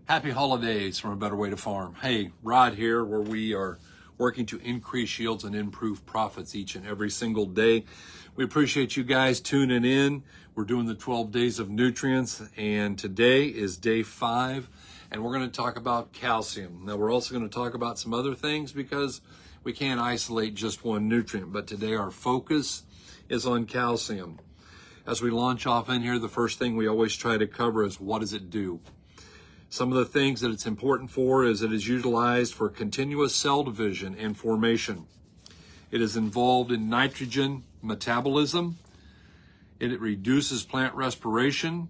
Happy holidays from A Better Way to Farm. Hey, Rod here, where we are working to increase yields and improve profits each and every single day. We appreciate you guys tuning in. We're doing the 12 days of nutrients, and today is day 5, and we're going to talk about calcium. Now, we're also going to talk about some other things because we can't isolate just one nutrient, but today our focus is on calcium. As we launch off in here, the first thing we always try to cover is what does it do? Some of the things that it's important for is it is utilized for continuous cell division and formation. It is involved in nitrogen metabolism. It reduces plant respiration.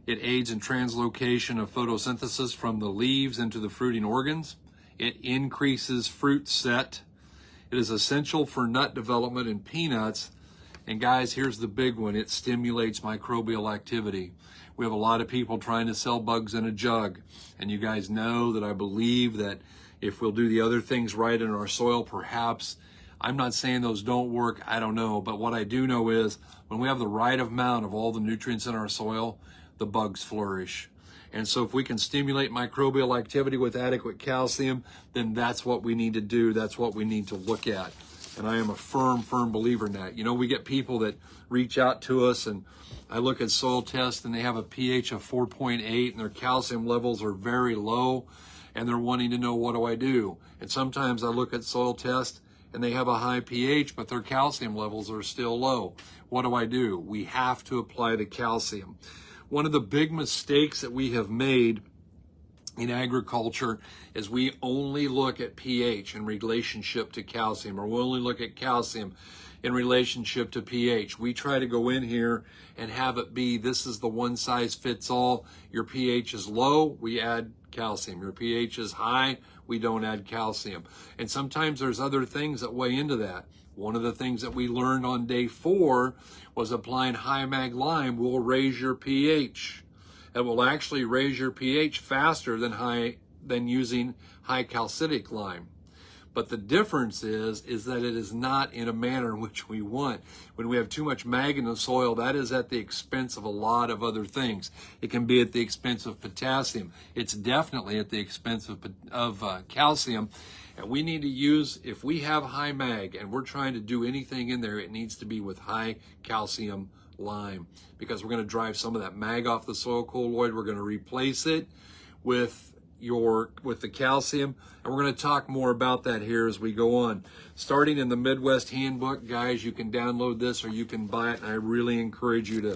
It aids in translocation of photosynthesis from the leaves into the fruiting organs. It increases fruit set. It is essential for nut development in peanuts. And guys, here's the big one. It stimulates microbial activity. We have a lot of people trying to sell bugs in a jug. And you guys know that I believe that if we'll do the other things right in our soil, perhaps, I'm not saying those don't work, I don't know. But what I do know is when we have the right amount of all the nutrients in our soil, the bugs flourish. And so if we can stimulate microbial activity with adequate calcium, then that's what we need to do. That's what we need to look at. And I am a firm believer in that. You know, we get people that reach out to us, and I look at soil tests and they have a pH of 4.8 and their calcium levels are very low, and they're wanting to know, what do I do? And sometimes I look at soil tests and they have a high pH, but their calcium levels are still low. What do I do? We have to apply the calcium. One of the big mistakes that we have made in agriculture is we only look at pH in relationship to calcium, or we only look at calcium in relationship to pH. We try to go in here and have it be, this is the one size fits all. Your pH is low, we add calcium. Your pH is high, we don't add calcium. And sometimes there's other things that weigh into that. One of the things that we learned on day 4 was applying high mag lime will raise your pH. It will actually raise your pH faster than using high calcitic lime. But the difference is that it is not in a manner in which we want. When we have too much mag in the soil, that is at the expense of a lot of other things. It can be at the expense of potassium. It's definitely at the expense of calcium. And we need to use, if we have high mag and we're trying to do anything in there, it needs to be with high calcium lime, because we're going to drive some of that mag off the soil colloid. We're going to replace it with the calcium, and we're going to talk more about that here as we go on. Starting in the Midwest Handbook, guys, you can download this or you can buy it, and I really encourage you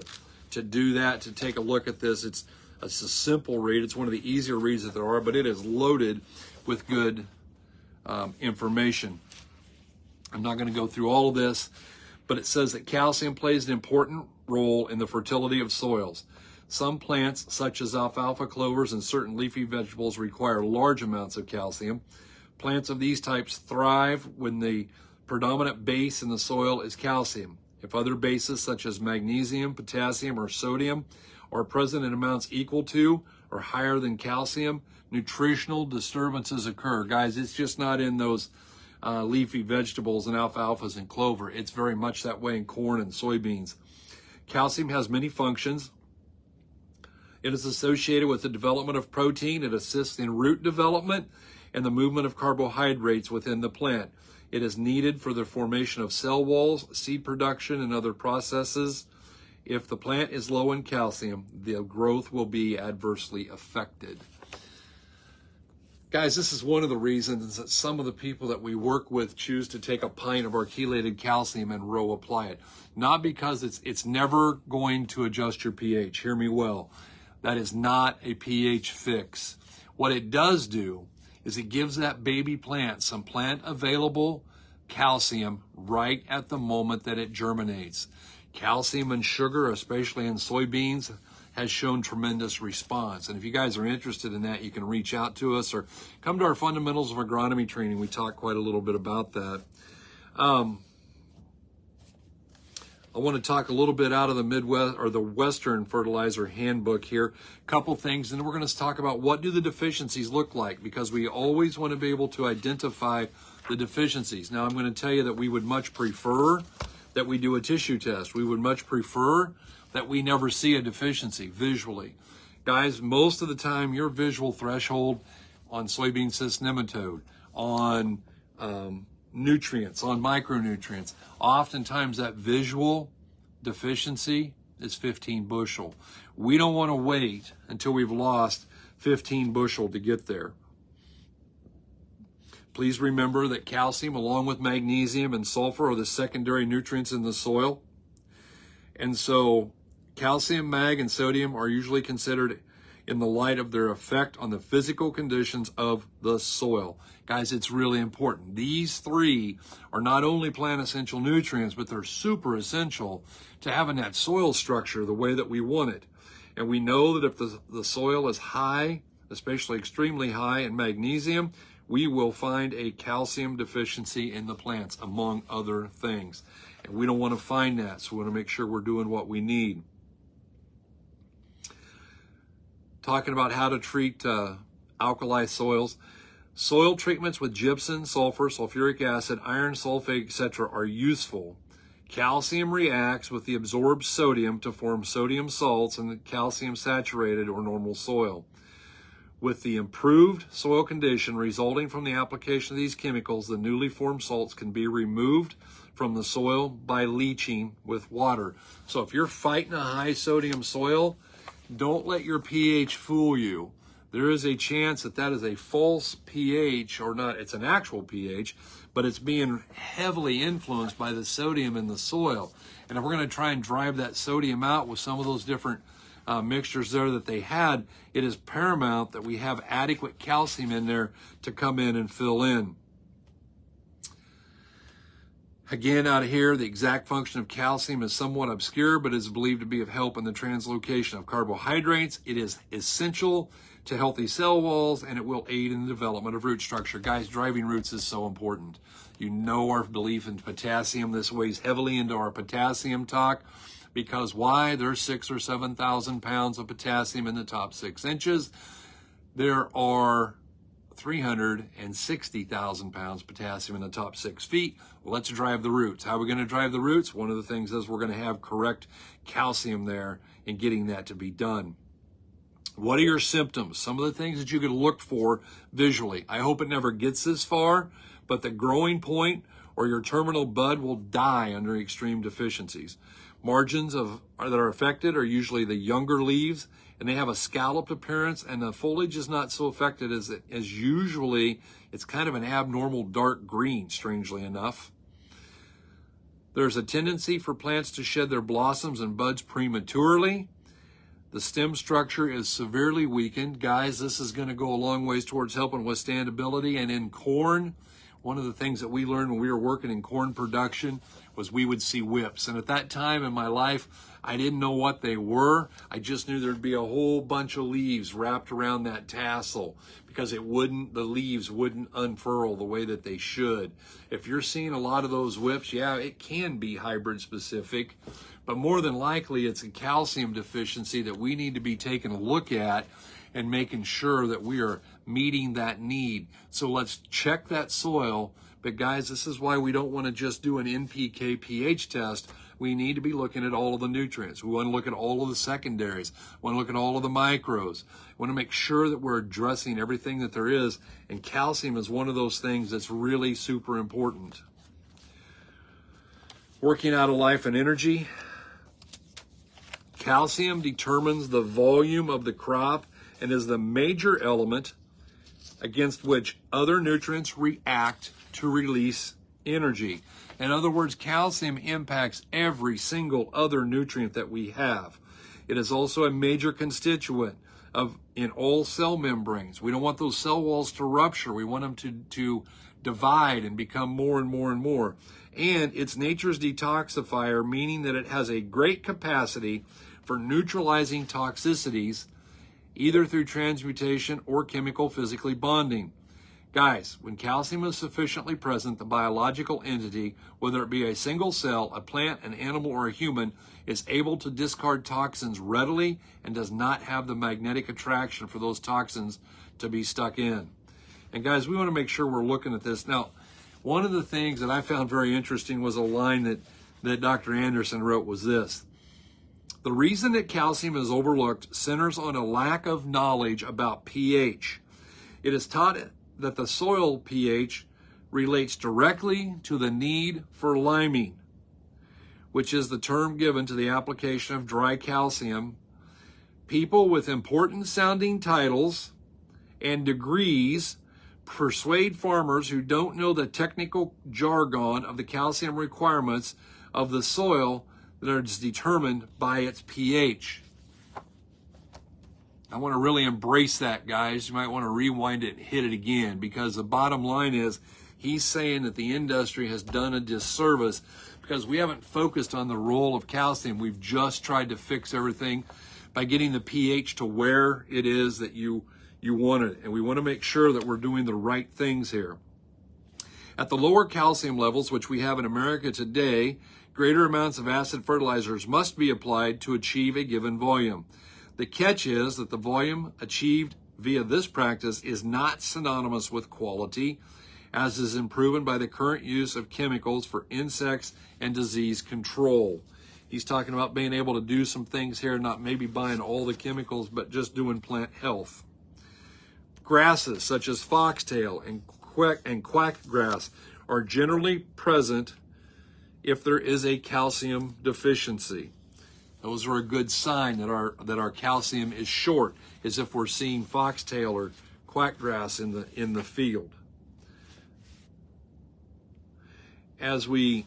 to do that, to take a look at this. It's a simple read. It's one of the easier reads that there are, but it is loaded with good information. I'm not going to go through all of this, but it says that calcium plays an important role in the fertility of soils. Some plants, such as alfalfa clovers and certain leafy vegetables, require large amounts of calcium. Plants of these types thrive when the predominant base in the soil is calcium. If other bases, such as magnesium, potassium, or sodium, are present in amounts equal to or higher than calcium, nutritional disturbances occur. Guys, it's just not in those leafy vegetables and alfalfas and clover. It's very much that way in corn and soybeans. Calcium has many functions. It is associated with the development of protein. It assists in root development and the movement of carbohydrates within the plant. It is needed for the formation of cell walls, seed production, and other processes. If the plant is low in calcium, the growth will be adversely affected. Guys, this is one of the reasons that some of the people that we work with choose to take a pint of our chelated calcium and row apply it. Not because it's never going to adjust your pH. Hear me well. That is not a pH fix. What it does do is it gives that baby plant some plant available calcium right at the moment that it germinates. Calcium and sugar, especially in soybeans, has shown tremendous response. And if you guys are interested in that, you can reach out to us or come to our Fundamentals of Agronomy training. We talk quite a little bit about that. I want to talk a little bit out of the Midwest or the Western Fertilizer Handbook here. A couple things, and we're going to talk about what do the deficiencies look like, because we always want to be able to identify the deficiencies. Now, I'm going to tell you that we would much prefer that we do a tissue test. We would much prefer that we never see a deficiency visually. Guys, most of the time, your visual threshold on soybean cyst nematode, on nutrients, on micronutrients, oftentimes that visual deficiency is 15 bushel. We don't want to wait until we've lost 15 bushel to get there. Please remember that calcium, along with magnesium and sulfur, are the secondary nutrients in the soil. And so calcium, mag, and sodium are usually considered in the light of their effect on the physical conditions of the soil. Guys, it's really important. These three are not only plant essential nutrients, but they're super essential to having that soil structure the way that we want it. And we know that if the soil is high, especially extremely high in magnesium, we will find a calcium deficiency in the plants, among other things. And we don't want to find that, so we want to make sure we're doing what we need. Talking about how to treat alkali soils. Soil treatments with gypsum, sulfur, sulfuric acid, iron sulfate, etc. are useful. Calcium reacts with the absorbed sodium to form sodium salts in the calcium saturated or normal soil. With the improved soil condition resulting from the application of these chemicals, the newly formed salts can be removed from the soil by leaching with water. So if you're fighting a high sodium soil, don't let your pH fool you. There is a chance that that is a false pH, or not, it's an actual pH, but it's being heavily influenced by the sodium in the soil. And if we're going to try and drive that sodium out with some of those different mixtures there that they had, it is paramount that we have adequate calcium in there to come in and fill in. Again, out here, the exact function of calcium is somewhat obscure, but is believed to be of help in the translocation of carbohydrates. It is essential to healthy cell walls, and it will aid in the development of root structure. Guys, driving roots is so important. You know our belief in potassium. This weighs heavily into our potassium talk, because why? There's 6,000 or 7,000 pounds of potassium in the top 6 inches. There are 360,000 pounds potassium in the top 6 feet. Well, let's drive the roots. How are we going to drive the roots? One of the things is we're going to have correct calcium there and getting that to be done. What are your symptoms? Some of the things that you could look for visually. I hope it never gets this far, but the growing point or your terminal bud will die under extreme deficiencies. Margins that are affected are usually the younger leaves, and they have a scalloped appearance, and the foliage is not so affected as usually. It's kind of an abnormal dark green, strangely enough. There's a tendency for plants to shed their blossoms and buds prematurely. The stem structure is severely weakened. Guys, this is going to go a long ways towards helping withstandability. And in corn, one of the things that we learned when we were working in corn production was we would see whips. And at that time in my life, I didn't know what they were. I just knew there'd be a whole bunch of leaves wrapped around that tassel, because the leaves wouldn't unfurl the way that they should. If you're seeing a lot of those whips, yeah, it can be hybrid specific, but more than likely it's a calcium deficiency that we need to be taking a look at and making sure that we are meeting that need. So let's check that soil. But guys, this is why we don't want to just do an NPK pH test. We need to be looking at all of the nutrients. We want to look at all of the secondaries. We want to look at all of the micros. We want to make sure that we're addressing everything that there is. And calcium is one of those things that's really super important. Working out of life and energy. Calcium determines the volume of the crop and is the major element against which other nutrients react to release energy. In other words, calcium impacts every single other nutrient that we have. It is also a major constituent in all cell membranes. We don't want those cell walls to rupture. We want them to divide and become more and more and more. And it's nature's detoxifier, meaning that it has a great capacity for neutralizing toxicities, either through transmutation or chemical physically bonding. Guys, when calcium is sufficiently present, the biological entity, whether it be a single cell, a plant, an animal, or a human, is able to discard toxins readily and does not have the magnetic attraction for those toxins to be stuck in. And guys, we want to make sure we're looking at this. Now, one of the things that I found very interesting was a line that Dr. Anderson wrote was this: The reason that calcium is overlooked centers on a lack of knowledge about pH. It is taught that the soil pH relates directly to the need for liming, which is the term given to the application of dry calcium. People with important sounding titles and degrees persuade farmers who don't know the technical jargon of the calcium requirements of the soil that are determined by its pH. I want to really embrace that, guys. You might want to rewind it and hit it again, because the bottom line is he's saying that the industry has done a disservice because we haven't focused on the role of calcium. We've just tried to fix everything by getting the pH to where it is that you want it. And we want to make sure that we're doing the right things here. At the lower calcium levels, which we have in America today, greater amounts of acid fertilizers must be applied to achieve a given volume. The catch is that the volume achieved via this practice is not synonymous with quality, as is proven by the current use of chemicals for insects and disease control. He's talking about being able to do some things here, not maybe buying all the chemicals, but just doing plant health. Grasses such as foxtail and quackgrass are generally present if there is a calcium deficiency. Those are a good sign that our calcium is short, is if we're seeing foxtail or quackgrass in the field. As we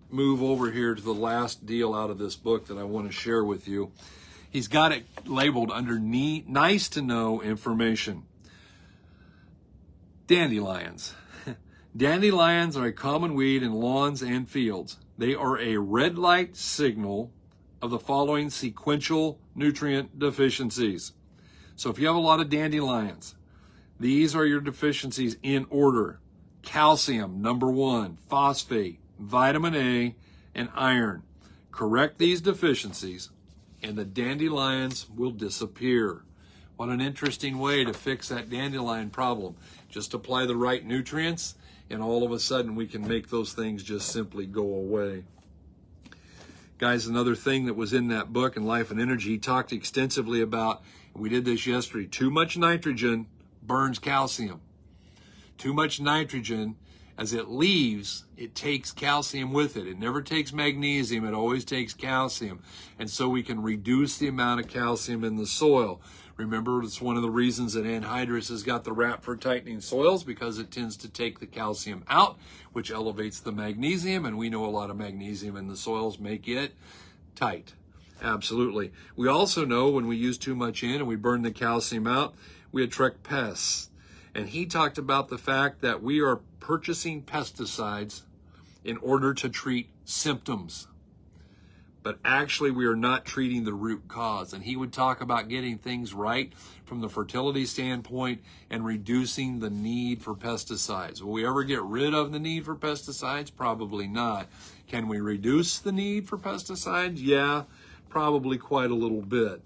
move over here to the last deal out of this book that I want to share with you, he's got it labeled under nice to know information. Dandelions. Dandelions are a common weed in lawns and fields. They are a red light signal of the following sequential nutrient deficiencies. So if you have a lot of dandelions, these are your deficiencies in order. Calcium, number 1, phosphate, vitamin A, and iron. Correct these deficiencies, and the dandelions will disappear. What an interesting way to fix that dandelion problem. Just apply the right nutrients, and all of a sudden we can make those things just simply go away. Guys, another thing that was in that book, in Life and Energy, he talked extensively about, and we did this yesterday, too much nitrogen burns calcium. Too much nitrogen, as it leaves, it takes calcium with it. It never takes magnesium, it always takes calcium. And so we can reduce the amount of calcium in the soil. Remember, it's one of the reasons that anhydrous has got the rap for tightening soils, because it tends to take the calcium out, which elevates the magnesium, and we know a lot of magnesium in the soils make it tight. Absolutely. We also know when we use too much in and we burn the calcium out, we attract pests. And he talked about the fact that we are purchasing pesticides in order to treat symptoms. But actually we are not treating the root cause. And he would talk about getting things right from the fertility standpoint and reducing the need for pesticides. Will we ever get rid of the need for pesticides? Probably not. Can we reduce the need for pesticides? Yeah, probably quite a little bit.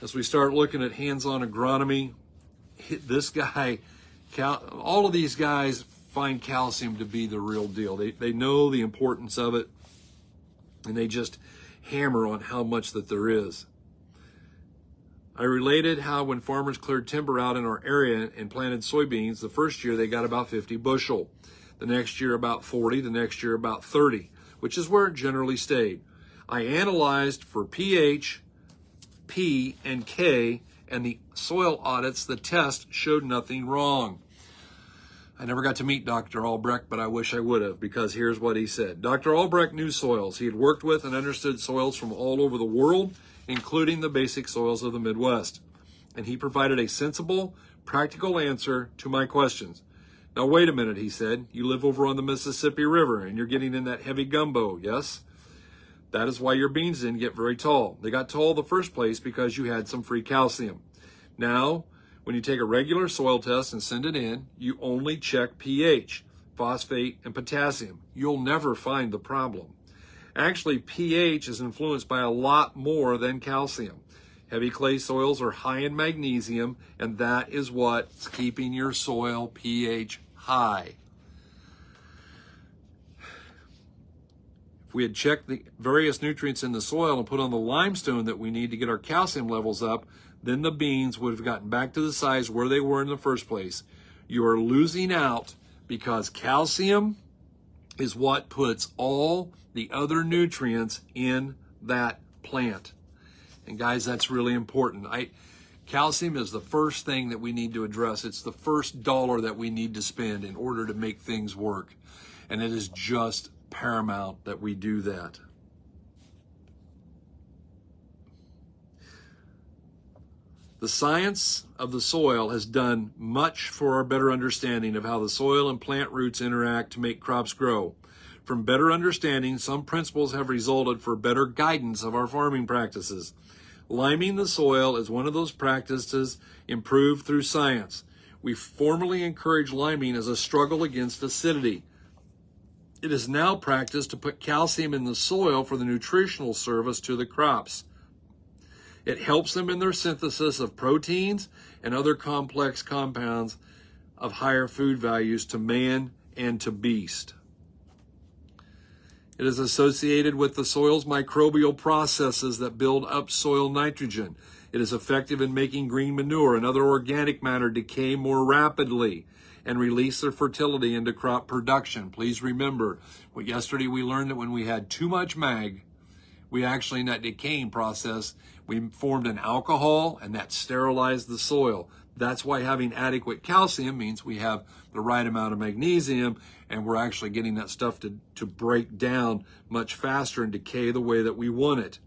As we start looking at hands-on agronomy, this guy, all of these guys find calcium to be the real deal. They know the importance of it, and they just hammer on how much that there is. I related how when farmers cleared timber out in our area and planted soybeans, the first year they got about 50 bushel. The next year about 40, the next year about 30, which is where it generally stayed. I analyzed for pH, P, and K, and the soil audits, the test showed nothing wrong. I never got to meet Dr. Albrecht, but I wish I would have, because here's what he said. Dr. Albrecht knew soils. He had worked with and understood soils from all over the world, including the basic soils of the Midwest. And he provided a sensible, practical answer to my questions. Now, wait a minute, he said. You live over on the Mississippi River, and you're getting in that heavy gumbo, yes? That is why your beans didn't get very tall. They got tall in the first place because you had some free calcium. Now, when you take a regular soil test and send it in, you only check pH, phosphate, and potassium. You'll never find the problem. Actually, pH is influenced by a lot more than calcium. Heavy clay soils are high in magnesium, and that is what's keeping your soil pH high. If we had checked the various nutrients in the soil and put on the limestone that we need to get our calcium levels up, then the beans would have gotten back to the size where they were in the first place. You are losing out because calcium is what puts all the other nutrients in that plant. And guys, that's really important. Calcium is the first thing that we need to address. It's the first dollar that we need to spend in order to make things work. And it is just paramount that we do that. The science of the soil has done much for our better understanding of how the soil and plant roots interact to make crops grow. From better understanding, some principles have resulted for better guidance of our farming practices. Liming the soil is one of those practices improved through science. We formerly encouraged liming as a struggle against acidity. It is now practiced to put calcium in the soil for the nutritional service to the crops. It helps them in their synthesis of proteins and other complex compounds of higher food values to man and to beast. It is associated with the soil's microbial processes that build up soil nitrogen. It is effective in making green manure and other organic matter decay more rapidly and release their fertility into crop production. Please remember, yesterday we learned that when we had too much mag, we actually, in that decaying process, we formed an alcohol and that sterilized the soil. That's why having adequate calcium means we have the right amount of magnesium and we're actually getting that stuff to break down much faster and decay the way that we want it.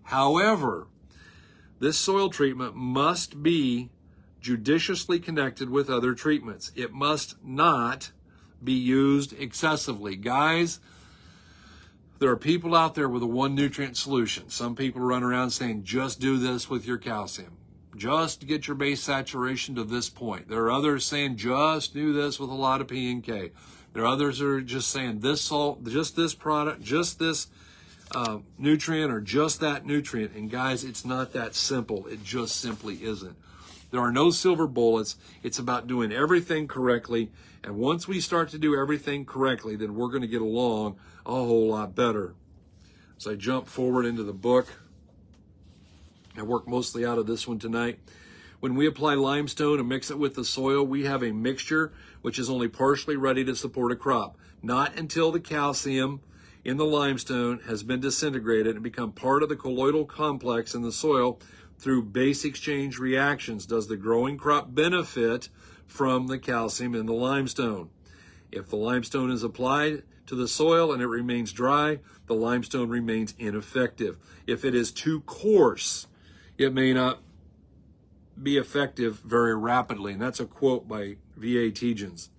However, this soil treatment must be judiciously connected with other treatments. It must not be used excessively. Guys, there are people out there with a one nutrient solution. Some people run around saying, just do this with your calcium. Just get your base saturation to this point. There are others saying, just do this with a lot of P and K. There are others that are just saying this salt, just this product, just this nutrient or just that nutrient. And guys, it's not that simple. It just simply isn't. There are no silver bullets. It's about doing everything correctly. And once we start to do everything correctly, then we're going to get along a whole lot better. As I jump forward into the book, I work mostly out of this one tonight. When we apply limestone and mix it with the soil, we have a mixture which is only partially ready to support a crop. Not until the calcium in the limestone has been disintegrated and become part of the colloidal complex in the soil through base exchange reactions does the growing crop benefit from the calcium in the limestone. If the limestone is applied to the soil and it remains dry, the limestone remains ineffective. If it is too coarse, it may not be effective very rapidly. And that's a quote by V.A. Tietjens.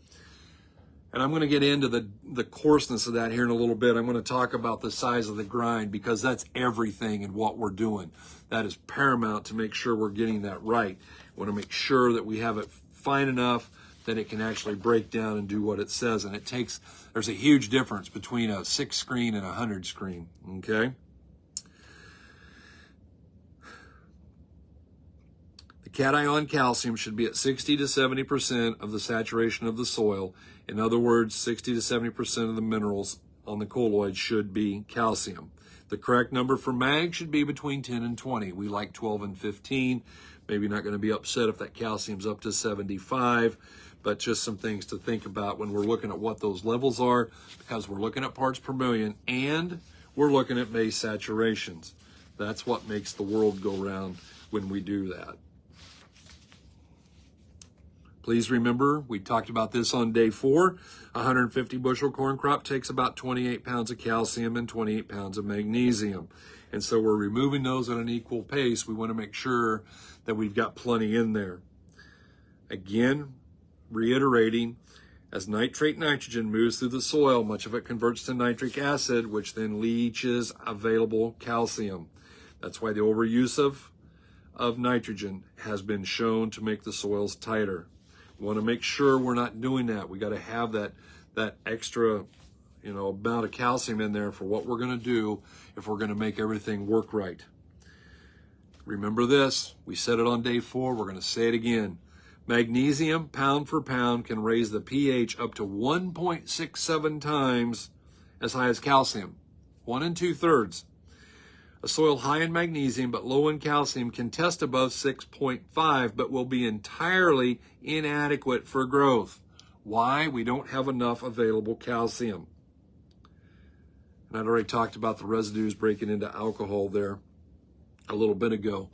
And I'm going to get into the coarseness of that here in a little bit. I'm going to talk about the size of the grind because that's everything in what we're doing. That is paramount to make sure we're getting that right. We want to make sure that we have it fine enough that it can actually break down and do what it says. And there's a huge difference between a 6 screen and a 100 screen, okay? The cation calcium should be at 60 to 70% of the saturation of the soil. In other words, 60 to 70% of the minerals on the colloid should be calcium. The correct number for mag should be between 10 and 20. We like 12 and 15. Maybe not going to be upset if that calcium's up to 75, but just some things to think about when we're looking at what those levels are, because we're looking at parts per million and we're looking at base saturations. That's what makes the world go round when we do that. Please remember, we talked about this on day 4. A 150 bushel corn crop takes about 28 pounds of calcium and 28 pounds of magnesium. And so we're removing those at an equal pace. We want to make sure that we've got plenty in there. Again, reiterating, as nitrate nitrogen moves through the soil, much of it converts to nitric acid, which then leaches available calcium. That's why the overuse of nitrogen has been shown to make the soils tighter. We want to make sure we're not doing that. We got to have that extra, amount of calcium in there for what we're going to do if we're going to make everything work right. Remember this. We said it on day 4. We're going to say it again. Magnesium, pound for pound, can raise the pH up to 1.67 times as high as calcium. 1 2/3. A soil high in magnesium but low in calcium can test above 6.5 but will be entirely inadequate for growth. Why? We don't have enough available calcium. And I'd already talked about the residues breaking into alcohol there a little bit ago.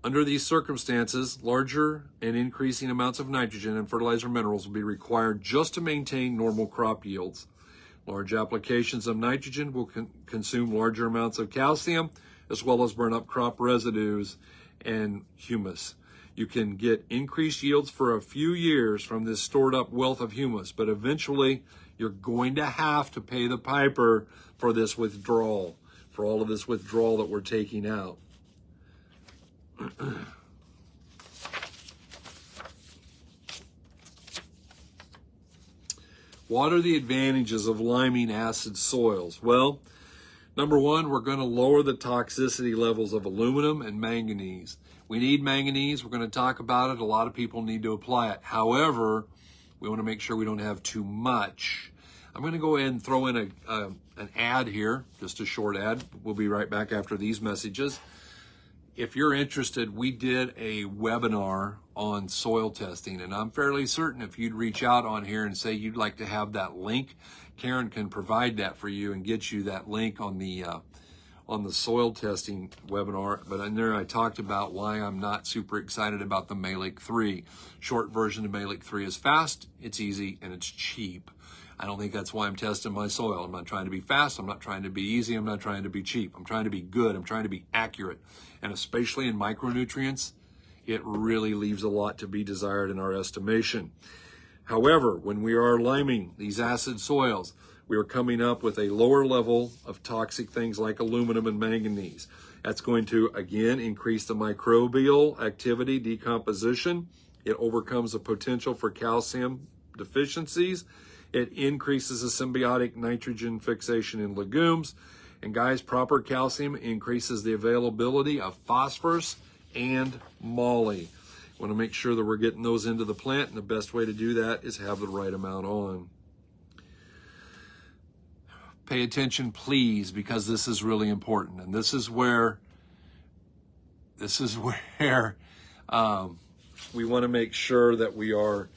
Under these circumstances, larger and increasing amounts of nitrogen and fertilizer minerals will be required just to maintain normal crop yields. Large applications of nitrogen will consume larger amounts of calcium, as well as burn up crop residues and humus. You can get increased yields for a few years from this stored up wealth of humus, but eventually you're going to have to pay the piper for this withdrawal, for all of this withdrawal that we're taking out. What are the advantages of liming acid soils? Well, number one, we're going to lower the toxicity levels of aluminum and manganese. We need manganese. We're going to talk about it. A lot of people need to apply it. However, we want to make sure we don't have too much. I'm going to go ahead and throw in an ad here, just a short ad. We'll be right back after these messages. If you're interested, we did a webinar on soil testing, and I'm fairly certain if you'd reach out on here and say you'd like to have that link, Karen can provide that for you and get you that link on the soil testing webinar. But in there I talked about why I'm not super excited about the Mehlich 3. Short version of Mehlich 3 is fast, it's easy, and it's cheap. I don't think that's why I'm testing my soil. I'm not trying to be fast. I'm not trying to be easy. I'm not trying to be cheap. I'm trying to be good. I'm trying to be accurate. And especially in micronutrients, it really leaves a lot to be desired in our estimation. However, when we are liming these acid soils, we are coming up with a lower level of toxic things like aluminum and manganese. That's going to, again, increase the microbial activity, decomposition. It overcomes the potential for calcium deficiencies. It increases the symbiotic nitrogen fixation in legumes. And guys, proper calcium increases the availability of phosphorus and moly. Want to make sure that we're getting those into the plant, and the best way to do that is have the right amount on. Pay attention, please, because this is really important. And this is where we want to make sure that we are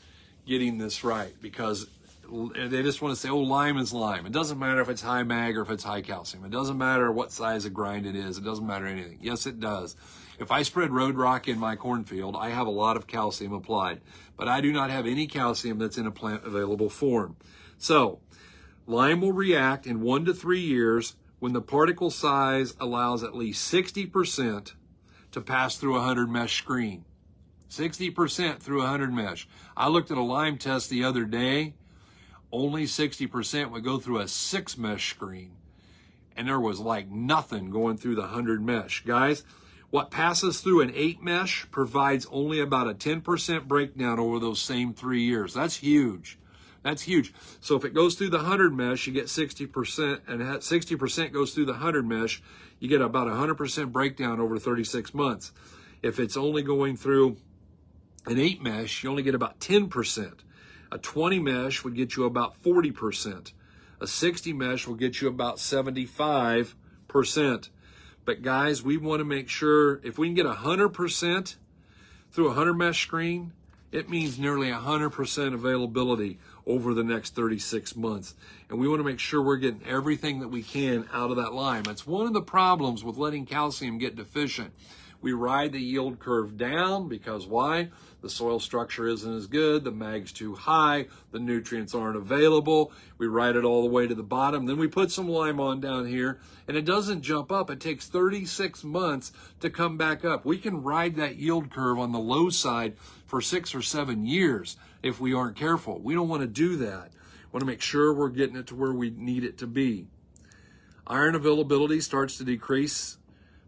getting this right, because they just want to say, oh, lime is lime. It doesn't matter if it's high mag or if it's high calcium. It doesn't matter what size of grind it is. It doesn't matter anything. Yes, it does. If I spread road rock in my cornfield, I have a lot of calcium applied, but I do not have any calcium that's in a plant available form. So lime will react in 1 to 3 years when the particle size allows at least 60% to pass through a 100 mesh screen. 60% through a 100 mesh. I looked at a lime test the other day. Only 60% would go through a 6 mesh screen. And there was like nothing going through the 100 mesh. Guys, what passes through an 8 mesh provides only about a 10% breakdown over those same 3 years. That's huge. That's huge. So if it goes through the 100 mesh, you get 60%, and 60% goes through the 100 mesh, you get about 100% breakdown over 36 months. If it's only going through an 8 mesh, you only get about 10%. A 20 mesh would get you about 40%. A 60 mesh will get you about 75%. But guys, we want to make sure if we can get 100% through a 100 mesh screen, it means nearly 100% availability over the next 36 months. And we want to make sure we're getting everything that we can out of that lime. That's one of the problems with letting calcium get deficient. We ride the yield curve down because why? The soil structure isn't as good, the mag's too high, the nutrients aren't available. We ride it all the way to the bottom. Then we put some lime on down here, and it doesn't jump up. It takes 36 months to come back up. We can ride that yield curve on the low side for 6 or 7 years if we aren't careful. We don't want to do that. We want to make sure we're getting it to where we need it to be. Iron availability starts to decrease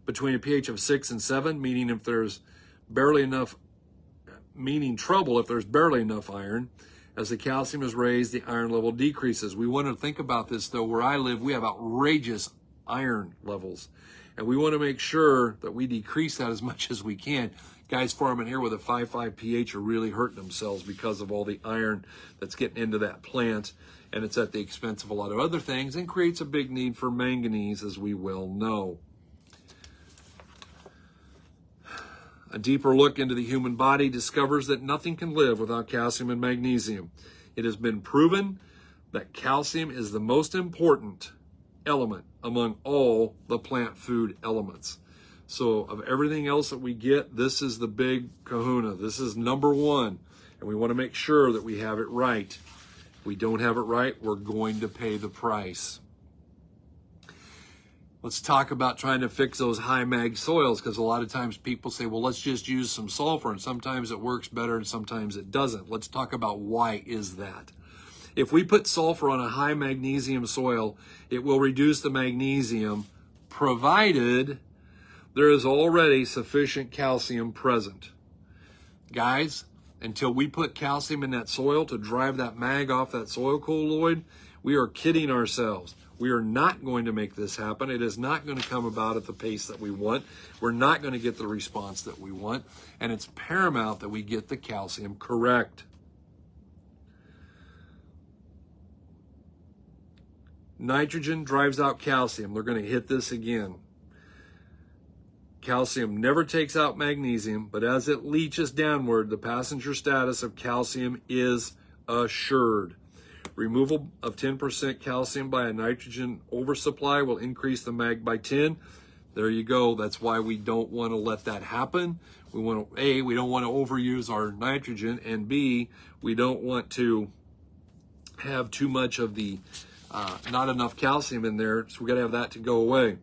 between a pH of 6 and 7, meaning if there's barely enough, meaning trouble if there's barely enough iron. As the calcium is raised, the iron level decreases. We want to think about this, though. Where I live, we have outrageous iron levels, and we want to make sure that we decrease that as much as we can. Guys farming here with a 5.5 pH are really hurting themselves because of all the iron that's getting into that plant, and it's at the expense of a lot of other things and creates a big need for manganese, as we well know. A deeper look into the human body discovers that nothing can live without calcium and magnesium. It has been proven that calcium is the most important element among all the plant food elements. So of everything else that we get, this is the big kahuna. This is number one, and we want to make sure that we have it right. If we don't have it right, we're going to pay the price. Let's talk about trying to fix those high mag soils, because a lot of times people say, well, let's just use some sulfur, and sometimes it works better and sometimes it doesn't. Let's talk about why is that. If we put sulfur on a high magnesium soil, it will reduce the magnesium, provided there is already sufficient calcium present. Guys, until we put calcium in that soil to drive that mag off that soil colloid, we are kidding ourselves. We are not going to make this happen. It is not going to come about at the pace that we want. We're not going to get the response that we want. And it's paramount that we get the calcium correct. Nitrogen drives out calcium. They're going to hit this again. Calcium never takes out magnesium, but as it leaches downward, the passenger status of calcium is assured. Removal of 10% calcium by a nitrogen oversupply will increase the mag by 10. There you go. That's why we don't want to let that happen. We want to, A, we don't want to overuse our nitrogen, and B, we don't want to have too much of the, not enough calcium in there, so we got to have that to go away.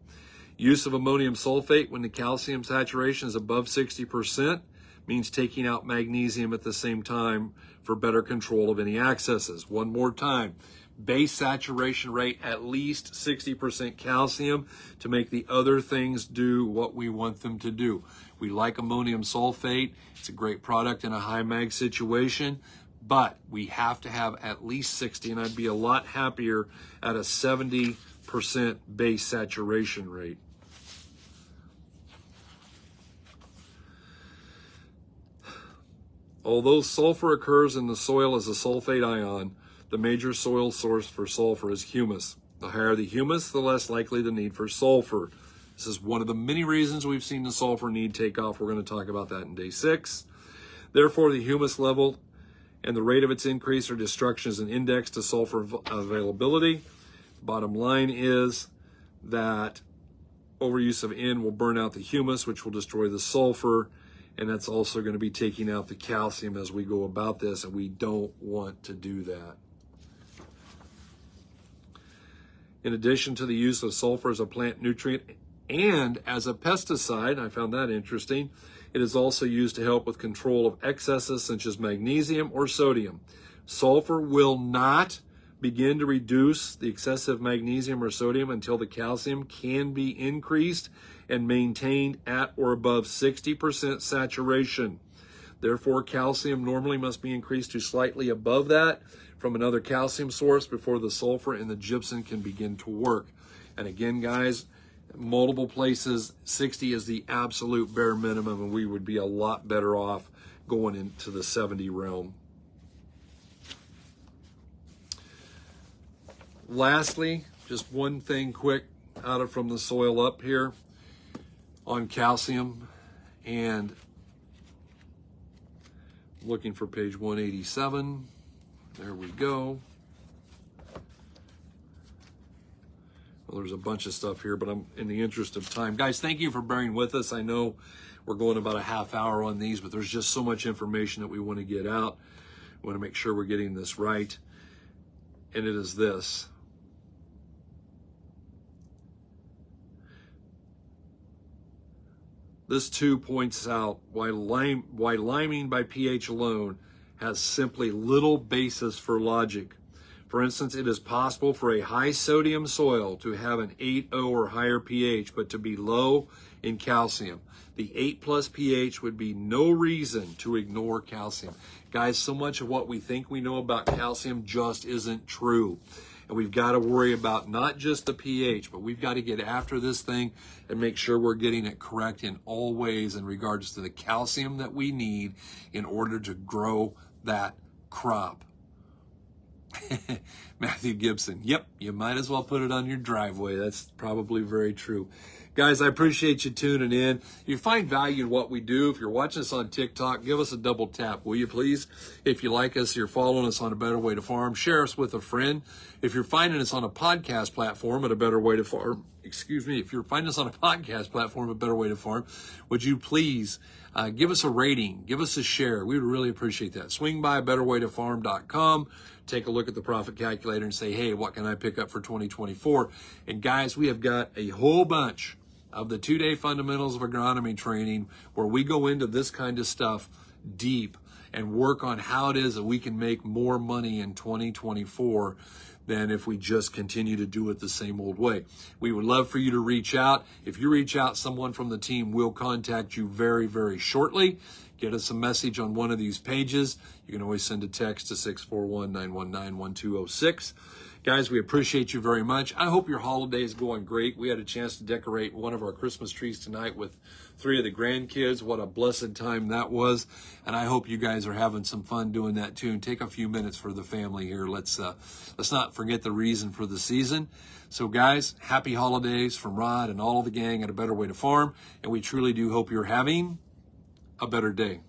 Use of ammonium sulfate when the calcium saturation is above 60% means taking out magnesium at the same time for better control of any excesses. One more time, base saturation rate at least 60% calcium to make the other things do what we want them to do. We like ammonium sulfate. It's a great product in a high mag situation, but we have to have at least 60, and I'd be a lot happier at a 70% base saturation rate. Although sulfur occurs in the soil as a sulfate ion, the major soil source for sulfur is humus. The higher the humus, the less likely the need for sulfur. This is one of the many reasons we've seen the sulfur need take off. We're going to talk about that in day 6. Therefore, the humus level and the rate of its increase or destruction is an index to sulfur availability. Bottom line is that overuse of N will burn out the humus, which will destroy the sulfur. And that's also going to be taking out the calcium as we go about this, and we don't want to do that. In addition to the use of sulfur as a plant nutrient and as a pesticide, I found that interesting, it is also used to help with control of excesses such as magnesium or sodium. Sulfur will not begin to reduce the excessive magnesium or sodium until the calcium can be increased and maintained at or above 60% saturation. Therefore, calcium normally must be increased to slightly above that from another calcium source before the sulfur and the gypsum can begin to work. And again, guys, multiple places, 60 is the absolute bare minimum, and we would be a lot better off going into the 70 realm. Lastly, just one thing quick out of from the soil up here on calcium, and looking for page 187. There we go. Well, there's a bunch of stuff here, but I'm in the interest of time. Guys, thank you for bearing with us. I know we're going about a half hour on these, but there's just so much information that we want to get out. We want to make sure we're getting this right. And it is this. This too points out why liming by pH alone has simply little basis for logic. For instance, it is possible for a high sodium soil to have an 8.0 or higher pH, but to be low in calcium. The 8+ pH would be no reason to ignore calcium. Guys, so much of what we think we know about calcium just isn't true. And we've got to worry about not just the pH, but we've got to get after this thing and make sure we're getting it correct in all ways in regards to the calcium that we need in order to grow that crop. Matthew Gibson. Yep, you might as well put it on your driveway. That's probably very true. Guys, I appreciate you tuning in. If you find value in what we do, if you're watching us on TikTok, give us a double tap, will you please? If you like us, you're following us on A Better Way to Farm, share us with a friend. If you're finding us on a podcast platform at A Better Way to Farm, if you're finding us on a podcast platform, A Better Way to Farm, would you please give us a rating, give us a share. We would really appreciate that. Swing by betterwaytofarm.com, take a look at the profit calculator and say, hey, what can I pick up for 2024? And guys, we have got a whole bunch of the 2-day fundamentals of agronomy training where we go into this kind of stuff deep and work on how it is that we can make more money in 2024 than if we just continue to do it the same old way. We would love for you to reach out. If you reach out, someone from the team will contact you very, very shortly. Get us a message on one of these pages. You can always send a text to 641-919-1206. Guys, we appreciate you very much. I hope your holiday is going great. We had a chance to decorate one of our Christmas trees tonight with 3 of the grandkids. What a blessed time that was. And I hope you guys are having some fun doing that too. And take a few minutes for the family here. Let's not forget the reason for the season. So guys, happy holidays from Rod and all of the gang at A Better Way to Farm. And we truly do hope you're having a better day.